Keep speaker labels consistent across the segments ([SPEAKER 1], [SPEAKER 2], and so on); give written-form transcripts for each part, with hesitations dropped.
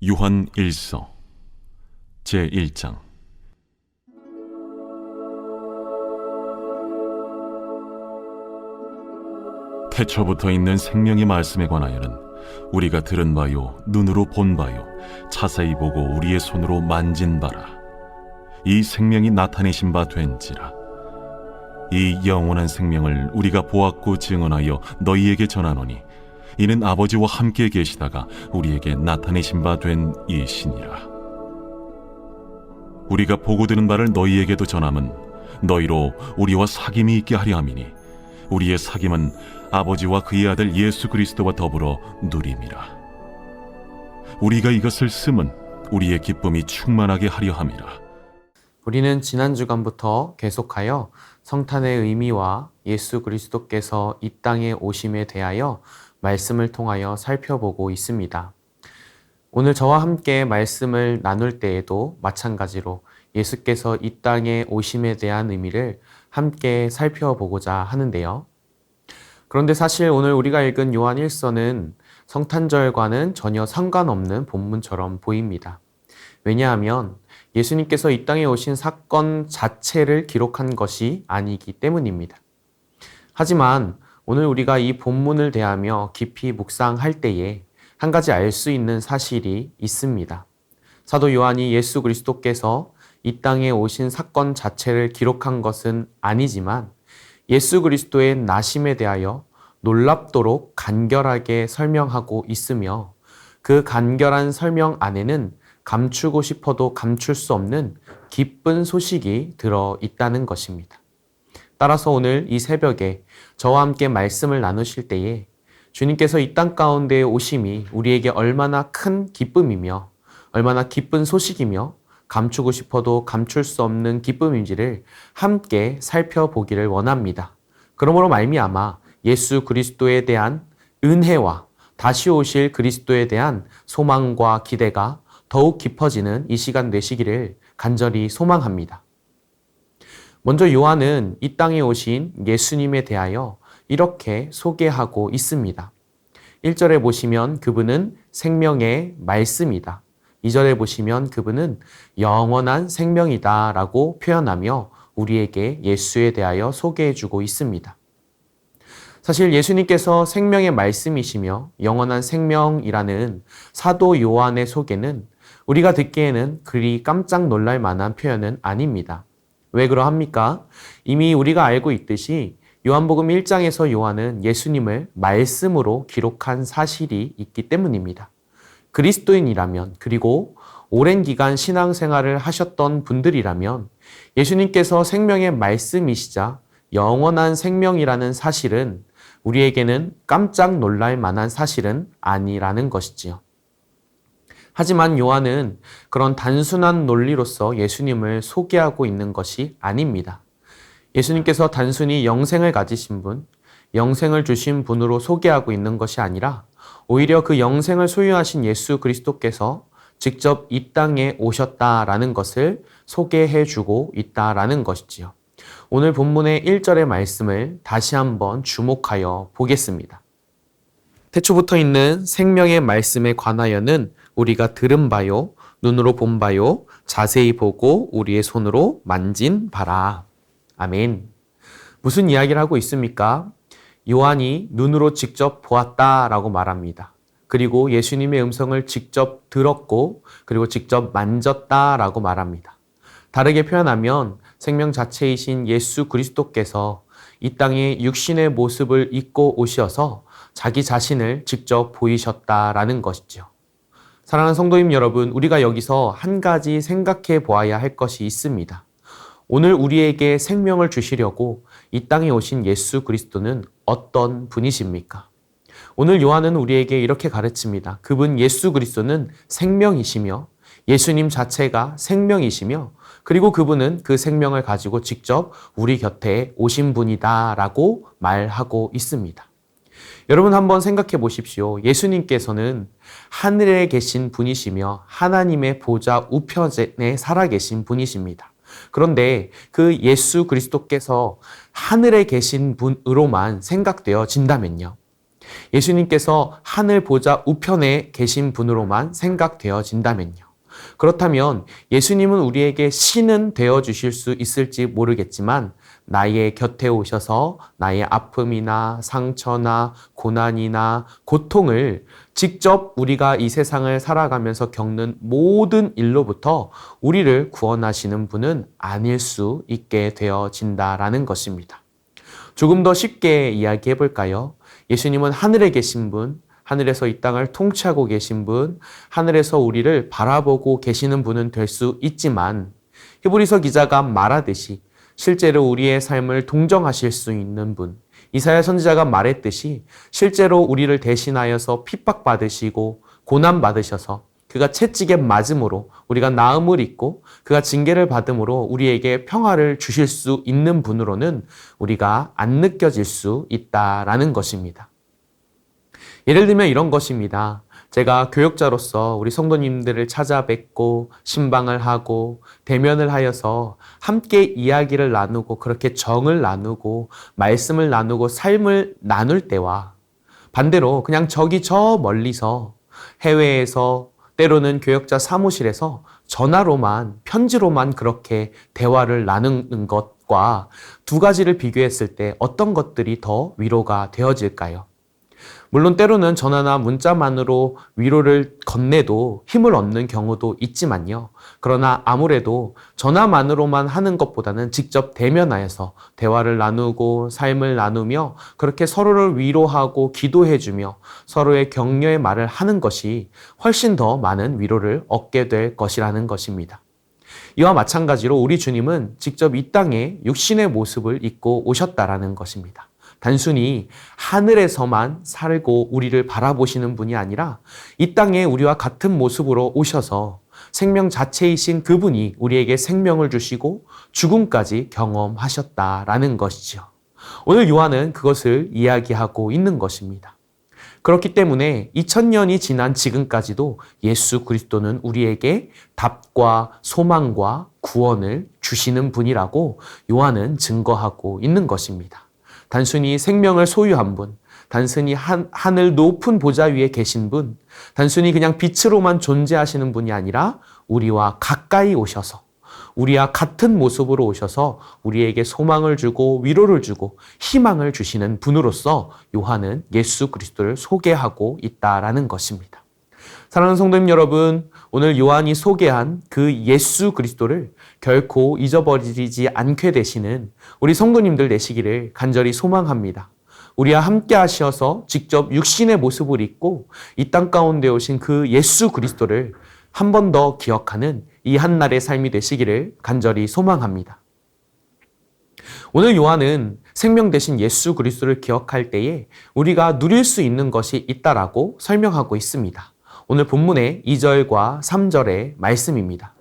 [SPEAKER 1] 요한 1서 제1장. 태초부터 있는 생명의 말씀에 관하여는 우리가 들은 바요, 눈으로 본 바요, 자세히 보고 우리의 손으로 만진 바라. 이 생명이 나타내신 바 된지라. 이 영원한 생명을 우리가 보았고 증언하여 너희에게 전하노니 이는 아버지와 함께 계시다가 우리에게 나타내신 바 된 이시니라. 우리가 보고 들은 바를 너희에게도 전함은 너희로 우리와 사귐이 있게 하려 함이니 우리의 사귐은 아버지와 그의 아들 예수 그리스도와 더불어 누림이라. 우리가 이것을 쓰면 우리의 기쁨이 충만하게 하려 함이라.
[SPEAKER 2] 우리는 지난 주간부터 계속하여 성탄의 의미와 예수 그리스도께서 이 땅에 오심에 대하여 말씀을 통하여 살펴보고 있습니다. 오늘 저와 함께 말씀을 나눌 때에도 마찬가지로 예수께서 이 땅에 오심에 대한 의미를 함께 살펴보고자 하는데요. 그런데 사실 오늘 우리가 읽은 요한 1서는 성탄절과는 전혀 상관없는 본문처럼 보입니다. 왜냐하면 예수님께서 이 땅에 오신 사건 자체를 기록한 것이 아니기 때문입니다. 하지만 오늘 우리가 이 본문을 대하며 깊이 묵상할 때에 한 가지 알 수 있는 사실이 있습니다. 사도 요한이 예수 그리스도께서 이 땅에 오신 사건 자체를 기록한 것은 아니지만 예수 그리스도의 나심에 대하여 놀랍도록 간결하게 설명하고 있으며 그 간결한 설명 안에는 감추고 싶어도 감출 수 없는 기쁜 소식이 들어 있다는 것입니다. 따라서 오늘 이 새벽에 저와 함께 말씀을 나누실 때에 주님께서 이 땅 가운데 오심이 우리에게 얼마나 큰 기쁨이며 얼마나 기쁜 소식이며 감추고 싶어도 감출 수 없는 기쁨인지를 함께 살펴보기를 원합니다. 그러므로 말미암아 예수 그리스도에 대한 은혜와 다시 오실 그리스도에 대한 소망과 기대가 더욱 깊어지는 이 시간 되시기를 간절히 소망합니다. 먼저 요한은 이 땅에 오신 예수님에 대하여 이렇게 소개하고 있습니다. 1절에 보시면 그분은 생명의 말씀이다. 2절에 보시면 그분은 영원한 생명이다 라고 표현하며 우리에게 예수에 대하여 소개해주고 있습니다. 사실 예수님께서 생명의 말씀이시며 영원한 생명이라는 사도 요한의 소개는 우리가 듣기에는 그리 깜짝 놀랄 만한 표현은 아닙니다. 왜 그러합니까? 이미 우리가 알고 있듯이 요한복음 1장에서 요한은 예수님을 말씀으로 기록한 사실이 있기 때문입니다. 그리스도인이라면 그리고 오랜 기간 신앙생활을 하셨던 분들이라면 예수님께서 생명의 말씀이시자 영원한 생명이라는 사실은 우리에게는 깜짝 놀랄 만한 사실은 아니라는 것이지요. 하지만 요한은 그런 단순한 논리로서 예수님을 소개하고 있는 것이 아닙니다. 예수님께서 단순히 영생을 가지신 분, 영생을 주신 분으로 소개하고 있는 것이 아니라 오히려 그 영생을 소유하신 예수 그리스도께서 직접 이 땅에 오셨다라는 것을 소개해주고 있다라는 것이지요. 오늘 본문의 1절의 말씀을 다시 한번 주목하여 보겠습니다. 태초부터 있는 생명의 말씀에 관하여는 우리가 들은 바요, 눈으로 본 바요, 자세히 보고 우리의 손으로 만진 바라. 아멘. 무슨 이야기를 하고 있습니까? 요한이 눈으로 직접 보았다라고 말합니다. 그리고 예수님의 음성을 직접 들었고 그리고 직접 만졌다라고 말합니다. 다르게 표현하면 생명 자체이신 예수 그리스도께서 이 땅에 육신의 모습을 입고 오셔서 자기 자신을 직접 보이셨다라는 것이죠. 사랑하는 성도님 여러분, 우리가 여기서 한 가지 생각해 보아야 할 것이 있습니다. 오늘 우리에게 생명을 주시려고 이 땅에 오신 예수 그리스도는 어떤 분이십니까? 오늘 요한은 우리에게 이렇게 가르칩니다. 그분 예수 그리스도는 생명이시며 예수님 자체가 생명이시며 그리고 그분은 그 생명을 가지고 직접 우리 곁에 오신 분이다라고 말하고 있습니다. 여러분 한번 생각해 보십시오. 예수님께서는 하늘에 계신 분이시며 하나님의 보좌 우편에 살아계신 분이십니다. 그런데 그 예수 그리스도께서 하늘에 계신 분으로만 생각되어진다면요. 예수님께서 하늘 보좌 우편에 계신 분으로만 생각되어진다면요. 그렇다면 예수님은 우리에게 신은 되어 주실 수 있을지 모르겠지만 나의 곁에 오셔서 나의 아픔이나 상처나 고난이나 고통을 직접 우리가 이 세상을 살아가면서 겪는 모든 일로부터 우리를 구원하시는 분은 아닐 수 있게 되어진다라는 것입니다. 조금 더 쉽게 이야기해 볼까요? 예수님은 하늘에 계신 분, 하늘에서 이 땅을 통치하고 계신 분, 하늘에서 우리를 바라보고 계시는 분은 될 수 있지만 히브리서 기자가 말하듯이 실제로 우리의 삶을 동정하실 수 있는 분, 이사야 선지자가 말했듯이 실제로 우리를 대신하여서 핍박받으시고 고난받으셔서 그가 채찍에 맞음으로 우리가 나음을 입고 그가 징계를 받음으로 우리에게 평화를 주실 수 있는 분으로는 우리가 안 느껴질 수 있다라는 것입니다. 예를 들면 이런 것입니다. 제가 교역자로서 우리 성도님들을 찾아뵙고 신방을 하고 대면을 하여서 함께 이야기를 나누고 그렇게 정을 나누고 말씀을 나누고 삶을 나눌 때와 반대로 그냥 저기 저 멀리서 해외에서 때로는 교역자 사무실에서 전화로만 편지로만 그렇게 대화를 나누는 것과 두 가지를 비교했을 때 어떤 것들이 더 위로가 되어질까요? 물론 때로는 전화나 문자만으로 위로를 건네도 힘을 얻는 경우도 있지만요. 그러나 아무래도 전화만으로만 하는 것보다는 직접 대면하여서 대화를 나누고 삶을 나누며 그렇게 서로를 위로하고 기도해주며 서로의 격려의 말을 하는 것이 훨씬 더 많은 위로를 얻게 될 것이라는 것입니다. 이와 마찬가지로 우리 주님은 직접 이 땅에 육신의 모습을 입고 오셨다라는 것입니다. 단순히 하늘에서만 살고 우리를 바라보시는 분이 아니라 이 땅에 우리와 같은 모습으로 오셔서 생명 자체이신 그분이 우리에게 생명을 주시고 죽음까지 경험하셨다라는 것이죠. 오늘 요한은 그것을 이야기하고 있는 것입니다. 그렇기 때문에 2000년이 지난 지금까지도 예수 그리스도는 우리에게 답과 소망과 구원을 주시는 분이라고 요한은 증거하고 있는 것입니다. 단순히 생명을 소유한 분, 단순히 하늘 높은 보좌 위에 계신 분, 단순히 그냥 빛으로만 존재하시는 분이 아니라 우리와 가까이 오셔서 우리와 같은 모습으로 오셔서 우리에게 소망을 주고 위로를 주고 희망을 주시는 분으로서 요한은 예수 그리스도를 소개하고 있다라는 것입니다. 사랑하는 성도님 여러분, 오늘 요한이 소개한 그 예수 그리스도를 결코 잊어버리지 않게 되시는 우리 성도님들 되시기를 간절히 소망합니다. 우리와 함께 하셔서 직접 육신의 모습을 입고 이 땅 가운데 오신 그 예수 그리스도를 한 번 더 기억하는 이 한날의 삶이 되시기를 간절히 소망합니다. 오늘 요한은 생명 되신 예수 그리스도를 기억할 때에 우리가 누릴 수 있는 것이 있다라고 설명하고 있습니다. 오늘 본문의 2절과 3절의 말씀입니다.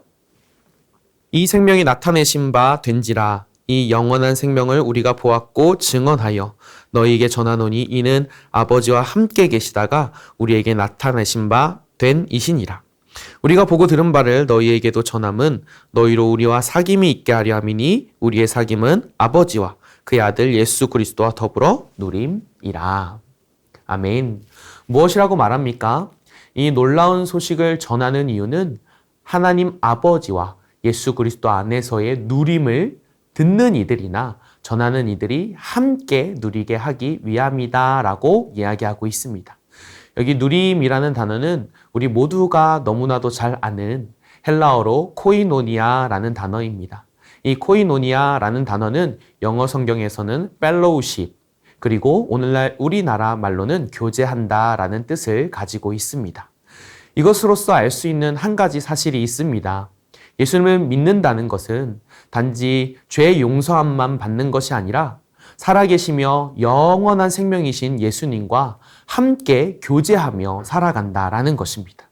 [SPEAKER 2] 이 생명이 나타내신 바 된지라 이 영원한 생명을 우리가 보았고 증언하여 너희에게 전하노니 이는 아버지와 함께 계시다가 우리에게 나타내신 바 된 이시니라. 우리가 보고 들은 바를 너희에게도 전함은 너희로 우리와 사귐이 있게 하려 함이니 우리의 사귐은 아버지와 그의 아들 예수 그리스도와 더불어 누림이라. 아멘. 무엇이라고 말합니까? 이 놀라운 소식을 전하는 이유는 하나님 아버지와 예수 그리스도 안에서의 누림을 듣는 이들이나 전하는 이들이 함께 누리게 하기 위함이다라고 이야기하고 있습니다. 여기 누림이라는 단어는 우리 모두가 너무나도 잘 아는 헬라어로 코이노니아라는 단어입니다. 이 코이노니아라는 단어는 영어 성경에서는 펠로우십, 그리고 오늘날 우리나라 말로는 교제한다라는 뜻을 가지고 있습니다. 이것으로서 알 수 있는 한 가지 사실이 있습니다. 예수님을 믿는다는 것은 단지 죄 용서함만 받는 것이 아니라 살아계시며 영원한 생명이신 예수님과 함께 교제하며 살아간다라는 것입니다.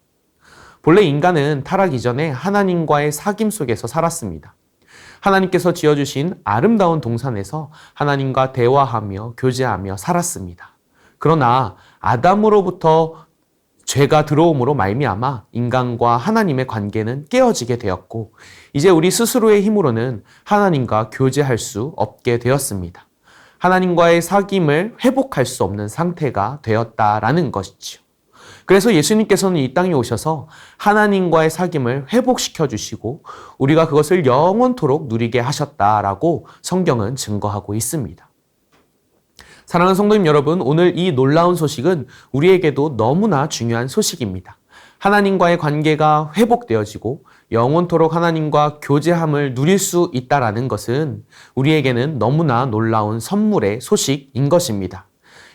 [SPEAKER 2] 본래 인간은 타락 이전에 하나님과의 사귐 속에서 살았습니다. 하나님께서 지어주신 아름다운 동산에서 하나님과 대화하며 교제하며 살았습니다. 그러나 아담으로부터 죄가 들어옴으로 말미암아 인간과 하나님의 관계는 깨어지게 되었고 이제 우리 스스로의 힘으로는 하나님과 교제할 수 없게 되었습니다. 하나님과의 사귐을 회복할 수 없는 상태가 되었다라는 것이지요. 그래서 예수님께서는 이 땅에 오셔서 하나님과의 사귐을 회복시켜 주시고 우리가 그것을 영원토록 누리게 하셨다라고 성경은 증거하고 있습니다. 사랑하는 성도님 여러분, 오늘 이 놀라운 소식은 우리에게도 너무나 중요한 소식입니다. 하나님과의 관계가 회복되어지고 영원토록 하나님과 교제함을 누릴 수 있다라는 것은 우리에게는 너무나 놀라운 선물의 소식인 것입니다.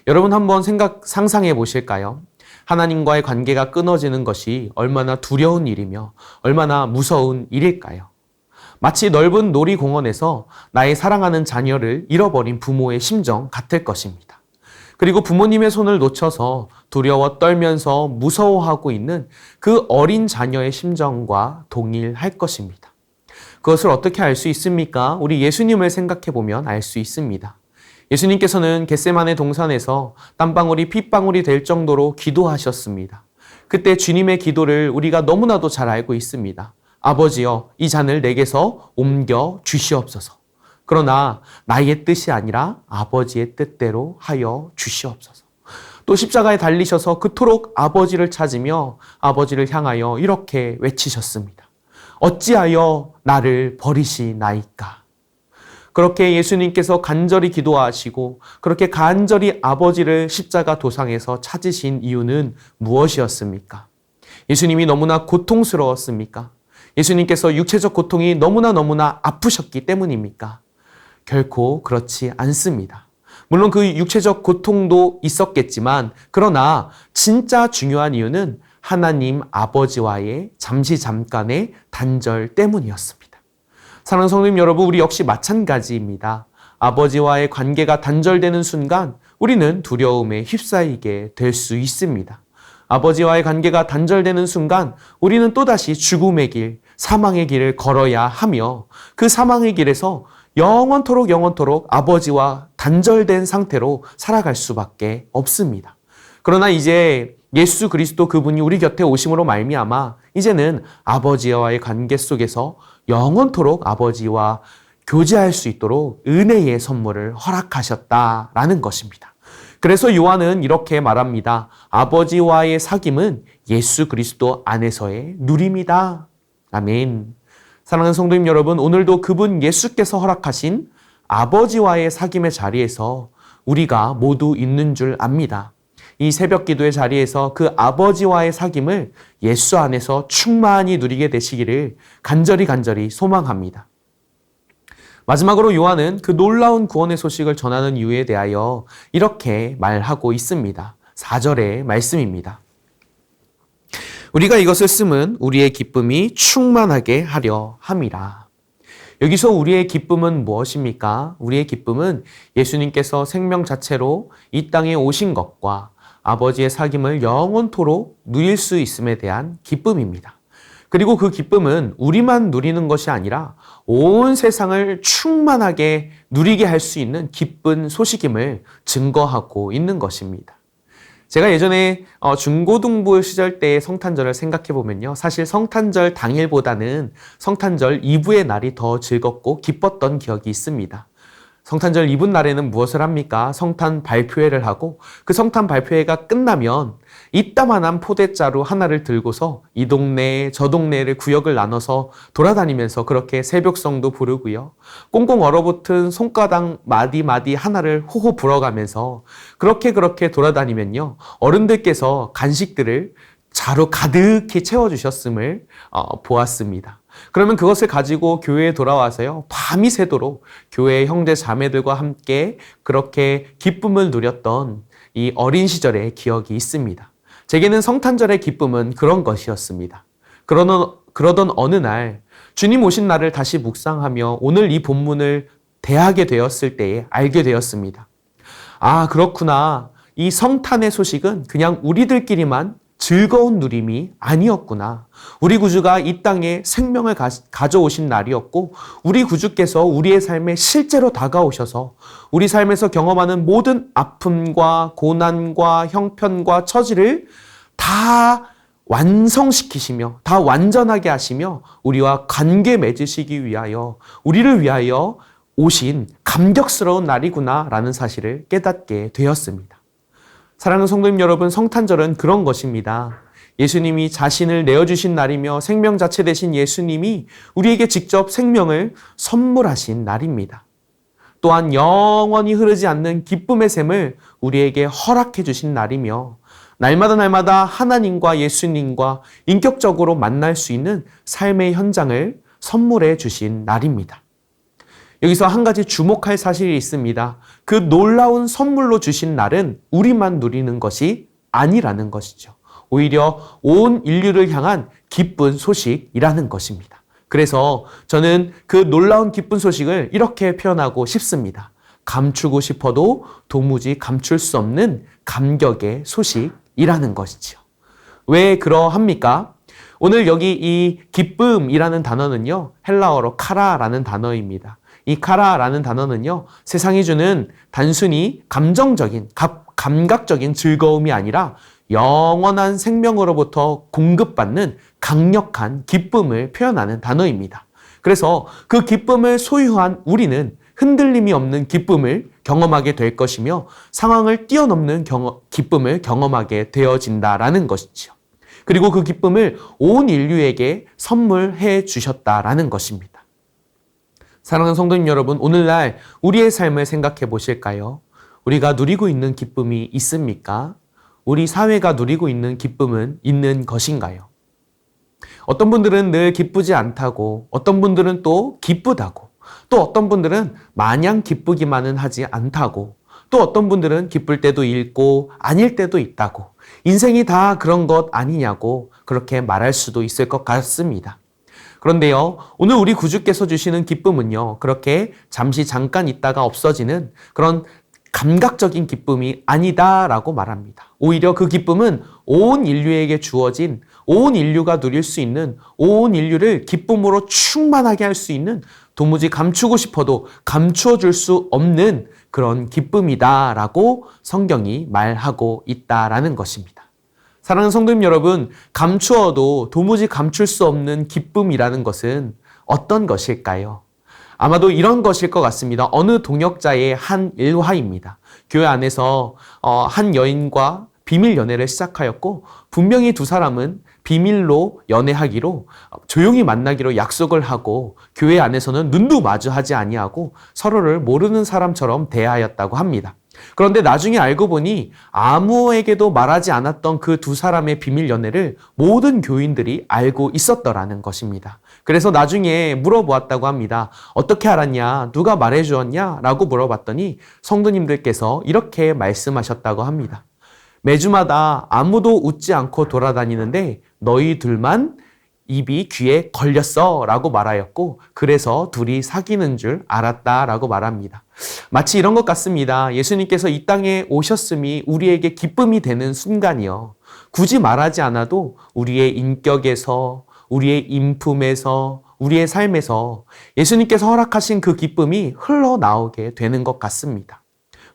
[SPEAKER 2] 여러분 한번 상상해 보실까요? 하나님과의 관계가 끊어지는 것이 얼마나 두려운 일이며 얼마나 무서운 일일까요? 마치 넓은 놀이공원에서 나의 사랑하는 자녀를 잃어버린 부모의 심정 같을 것입니다. 그리고 부모님의 손을 놓쳐서 두려워 떨면서 무서워하고 있는 그 어린 자녀의 심정과 동일할 것입니다. 그것을 어떻게 알 수 있습니까? 우리 예수님을 생각해 보면 알 수 있습니다. 예수님께서는 겟세마네 동산에서 땀방울이 핏방울이 될 정도로 기도하셨습니다. 그때 주님의 기도를 우리가 너무나도 잘 알고 있습니다. 아버지여, 이 잔을 내게서 옮겨 주시옵소서. 그러나 나의 뜻이 아니라 아버지의 뜻대로 하여 주시옵소서. 또 십자가에 달리셔서 그토록 아버지를 찾으며 아버지를 향하여 이렇게 외치셨습니다. 어찌하여 나를 버리시나이까? 그렇게 예수님께서 간절히 기도하시고 그렇게 간절히 아버지를 십자가 도상에서 찾으신 이유는 무엇이었습니까? 예수님이 너무나 고통스러웠습니까? 예수님께서 육체적 고통이 너무나 아프셨기 때문입니까? 결코 그렇지 않습니다. 물론 그 육체적 고통도 있었겠지만 그러나 진짜 중요한 이유는 하나님 아버지와의 잠깐의 단절 때문이었습니다. 사랑하는 성도님 여러분, 우리 역시 마찬가지입니다. 아버지와의 관계가 단절되는 순간 우리는 두려움에 휩싸이게 될 수 있습니다. 아버지와의 관계가 단절되는 순간 우리는 또다시 죽음의 길, 사망의 길을 걸어야 하며 그 사망의 길에서 영원토록 아버지와 단절된 상태로 살아갈 수밖에 없습니다. 그러나 이제 예수 그리스도 그분이 우리 곁에 오심으로 말미암아 이제는 아버지와의 관계 속에서 영원토록 아버지와 교제할 수 있도록 은혜의 선물을 허락하셨다라는 것입니다. 그래서 요한은 이렇게 말합니다. 아버지와의 사귐은 예수 그리스도 안에서의 누림이다. 아멘. 사랑하는 성도님 여러분, 오늘도 그분 예수께서 허락하신 아버지와의 사귐의 자리에서 우리가 모두 있는 줄 압니다. 이 새벽 기도의 자리에서 그 아버지와의 사귐을 예수 안에서 충만히 누리게 되시기를 간절히 소망합니다. 마지막으로 요한은 그 놀라운 구원의 소식을 전하는 이유에 대하여 이렇게 말하고 있습니다. 4절의 말씀입니다. 우리가 이것을 쓰면 우리의 기쁨이 충만하게 하려 함이라. 여기서 우리의 기쁨은 무엇입니까? 우리의 기쁨은 예수님께서 생명 자체로 이 땅에 오신 것과 아버지의 사귐을 영원토록 누릴 수 있음에 대한 기쁨입니다. 그리고 그 기쁨은 우리만 누리는 것이 아니라 온 세상을 충만하게 누리게 할 수 있는 기쁜 소식임을 증거하고 있는 것입니다. 제가 예전에 중고등부 시절 때의 성탄절을 생각해 보면요. 사실 성탄절 당일보다는 성탄절 이브의 날이 더 즐겁고 기뻤던 기억이 있습니다. 성탄절 이브 날에는 무엇을 합니까? 성탄 발표회를 하고 그 성탄 발표회가 끝나면 이따만한 포대자루 하나를 들고서 이 동네 저 동네를 구역을 나눠서 돌아다니면서 그렇게 새벽성도 부르고요. 꽁꽁 얼어붙은 손가락 마디 하나를 호호 불어가면서 그렇게 돌아다니면요. 어른들께서 간식들을 자루 가득히 채워주셨음을 보았습니다. 그러면 그것을 가지고 교회에 돌아와서요. 밤이 새도록 교회 형제 자매들과 함께 그렇게 기쁨을 누렸던 이 어린 시절의 기억이 있습니다. 제게는 성탄절의 기쁨은 그런 것이었습니다. 그러던 어느 날 주님 오신 날을 다시 묵상하며 오늘 이 본문을 대하게 되었을 때에 알게 되었습니다. 아, 그렇구나. 이 성탄의 소식은 그냥 우리들끼리만 즐거운 누림이 아니었구나. 우리 구주가 이 땅에 생명을 가져오신 날이었고 우리 구주께서 우리의 삶에 실제로 다가오셔서 우리 삶에서 경험하는 모든 아픔과 고난과 형편과 처지를 다 완성시키시며 다 완전하게 하시며 우리와 관계 맺으시기 위하여 우리를 위하여 오신 감격스러운 날이구나라는 사실을 깨닫게 되었습니다. 사랑하는 성도님 여러분, 성탄절은 그런 것입니다. 예수님이 자신을 내어주신 날이며 생명 자체 되신 예수님이 우리에게 직접 생명을 선물하신 날입니다. 또한 영원히 흐르지 않는 기쁨의 샘을 우리에게 허락해 주신 날이며 날마다 하나님과 예수님과 인격적으로 만날 수 있는 삶의 현장을 선물해 주신 날입니다. 여기서 한 가지 주목할 사실이 있습니다. 그 놀라운 선물로 주신 날은 우리만 누리는 것이 아니라는 것이죠. 오히려 온 인류를 향한 기쁜 소식이라는 것입니다. 그래서 저는 그 놀라운 기쁜 소식을 이렇게 표현하고 싶습니다. 감추고 싶어도 도무지 감출 수 없는 감격의 소식이라는 것이죠. 왜 그러합니까? 오늘 여기 이 기쁨이라는 단어는요, 헬라어로 카라라는 단어입니다. 이 카라라는 단어는요, 세상이 주는 단순히 감정적인, 감각적인 즐거움이 아니라 영원한 생명으로부터 공급받는 강력한 기쁨을 표현하는 단어입니다. 그래서 그 기쁨을 소유한 우리는 흔들림이 없는 기쁨을 경험하게 될 것이며 상황을 뛰어넘는 기쁨을 경험하게 되어진다라는 것이죠. 그리고 그 기쁨을 온 인류에게 선물해 주셨다라는 것입니다. 사랑하는 성도님 여러분, 오늘날 우리의 삶을 생각해 보실까요? 우리가 누리고 있는 기쁨이 있습니까? 우리 사회가 누리고 있는 기쁨은 있는 것인가요? 어떤 분들은 늘 기쁘지 않다고, 어떤 분들은 또 기쁘다고, 또 어떤 분들은 마냥 기쁘기만은 하지 않다고, 또 어떤 분들은 기쁠 때도 있고 아닐 때도 있다고, 인생이 다 그런 것 아니냐고 그렇게 말할 수도 있을 것 같습니다. 그런데요, 오늘 우리 구주께서 주시는 기쁨은요, 그렇게 잠깐 있다가 없어지는 그런 감각적인 기쁨이 아니다라고 말합니다. 오히려 그 기쁨은 온 인류에게 주어진, 온 인류가 누릴 수 있는, 온 인류를 기쁨으로 충만하게 할 수 있는, 도무지 감추고 싶어도 감추어 줄 수 없는 그런 기쁨이다라고 성경이 말하고 있다라는 것입니다. 사랑하는 성도님 여러분, 감추어도 도무지 감출 수 없는 기쁨이라는 것은 어떤 것일까요? 아마도 이런 것일 것 같습니다. 어느 동역자의 한 일화입니다. 교회 안에서 한 여인과 비밀 연애를 시작하였고, 분명히 두 사람은 비밀로 연애하기로 조용히 만나기로 약속을 하고 교회 안에서는 눈도 마주하지 아니하고 서로를 모르는 사람처럼 대하였다고 합니다. 그런데 나중에 알고 보니 아무에게도 말하지 않았던 그 두 사람의 비밀 연애를 모든 교인들이 알고 있었더라는 것입니다. 그래서 나중에 물어보았다고 합니다. 어떻게 알았냐? 누가 말해주었냐? 라고 물어봤더니 성도님들께서 이렇게 말씀하셨다고 합니다. 매주마다 아무도 웃지 않고 돌아다니는데 너희 둘만 입이 귀에 걸렸어 라고 말하였고, 그래서 둘이 사귀는 줄 알았다 라고 말합니다. 마치 이런 것 같습니다. 예수님께서 이 땅에 오셨음이 우리에게 기쁨이 되는 순간이요, 굳이 말하지 않아도 우리의 인격에서, 우리의 인품에서, 우리의 삶에서 예수님께서 허락하신 그 기쁨이 흘러나오게 되는 것 같습니다.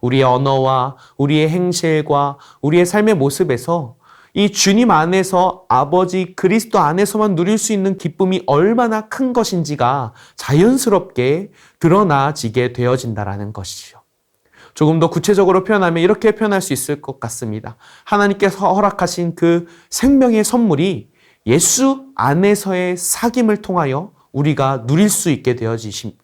[SPEAKER 2] 우리의 언어와 우리의 행실과 우리의 삶의 모습에서 이 주님 안에서, 아버지 그리스도 안에서만 누릴 수 있는 기쁨이 얼마나 큰 것인지가 자연스럽게 드러나지게 되어진다라는 것이죠. 조금 더 구체적으로 표현하면 이렇게 표현할 수 있을 것 같습니다. 하나님께서 허락하신 그 생명의 선물이 예수 안에서의 사귐을 통하여 우리가 누릴 수 있게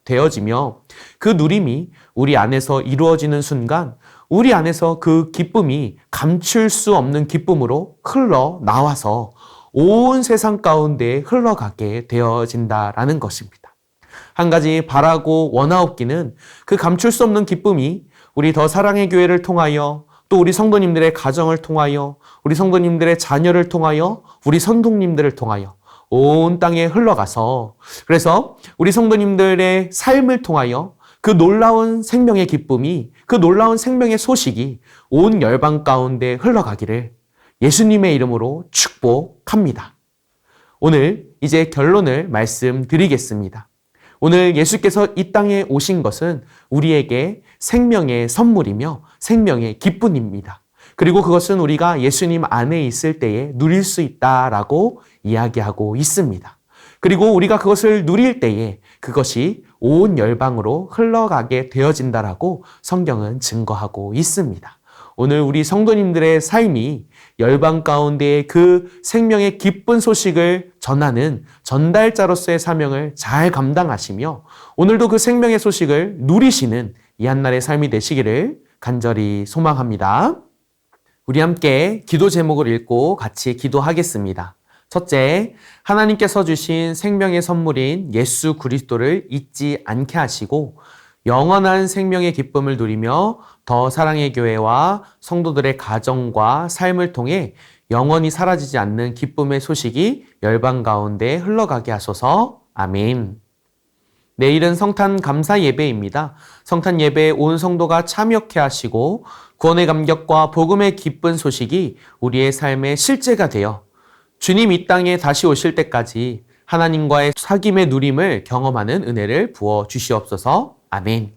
[SPEAKER 2] 되어지며, 그 누림이 우리 안에서 이루어지는 순간 우리 안에서 그 기쁨이 감출 수 없는 기쁨으로 흘러나와서 온 세상 가운데 흘러가게 되어진다라는 것입니다. 한 가지 바라고 원하옵기는 그 감출 수 없는 기쁨이 우리 더 사랑의 교회를 통하여, 또 우리 성도님들의 가정을 통하여, 우리 성도님들의 자녀를 통하여, 우리 선동님들을 통하여 온 땅에 흘러가서, 그래서 우리 성도님들의 삶을 통하여 그 놀라운 생명의 기쁨이, 그 놀라운 생명의 소식이 온 열방 가운데 흘러가기를 예수님의 이름으로 축복합니다. 오늘 이제 결론을 말씀드리겠습니다. 오늘 예수께서 이 땅에 오신 것은 우리에게 생명의 선물이며 생명의 기쁨입니다. 그리고 그것은 우리가 예수님 안에 있을 때에 누릴 수 있다라고 이야기하고 있습니다. 그리고 우리가 그것을 누릴 때에 그것이 온 열방으로 흘러가게 되어진다라고 성경은 증거하고 있습니다. 오늘 우리 성도님들의 삶이 열방 가운데의 그 생명의 기쁜 소식을 전하는 전달자로서의 사명을 잘 감당하시며 오늘도 그 생명의 소식을 누리시는 이 한날의 삶이 되시기를 간절히 소망합니다. 우리 함께 기도 제목을 읽고 같이 기도하겠습니다. 첫째, 하나님께서 주신 생명의 선물인 예수 그리스도를 잊지 않게 하시고 영원한 생명의 기쁨을 누리며 더 사랑의 교회와 성도들의 가정과 삶을 통해 영원히 사라지지 않는 기쁨의 소식이 열방 가운데 흘러가게 하소서. 아멘. 내일은 성탄 감사 예배입니다. 성탄 예배에 온 성도가 참여케 하시고 구원의 감격과 복음의 기쁜 소식이 우리의 삶의 실제가 되어 주님 이 땅에 다시 오실 때까지 하나님과의 사귐의 누림을 경험하는 은혜를 부어 주시옵소서. 아멘.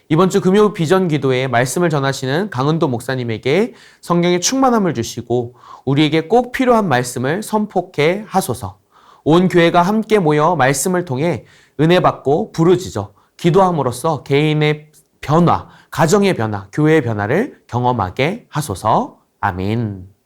[SPEAKER 2] 이번 주 금요 비전 기도에 말씀을 전하시는 강은도 목사님에게 성령의 충만함을 주시고 우리에게 꼭 필요한 말씀을 선포케 하소서. 온 교회가 함께 모여 말씀을 통해 은혜 받고 부르짖어 기도함으로써 개인의 변화, 가정의 변화, 교회의 변화를 경험하게 하소서. 아멘.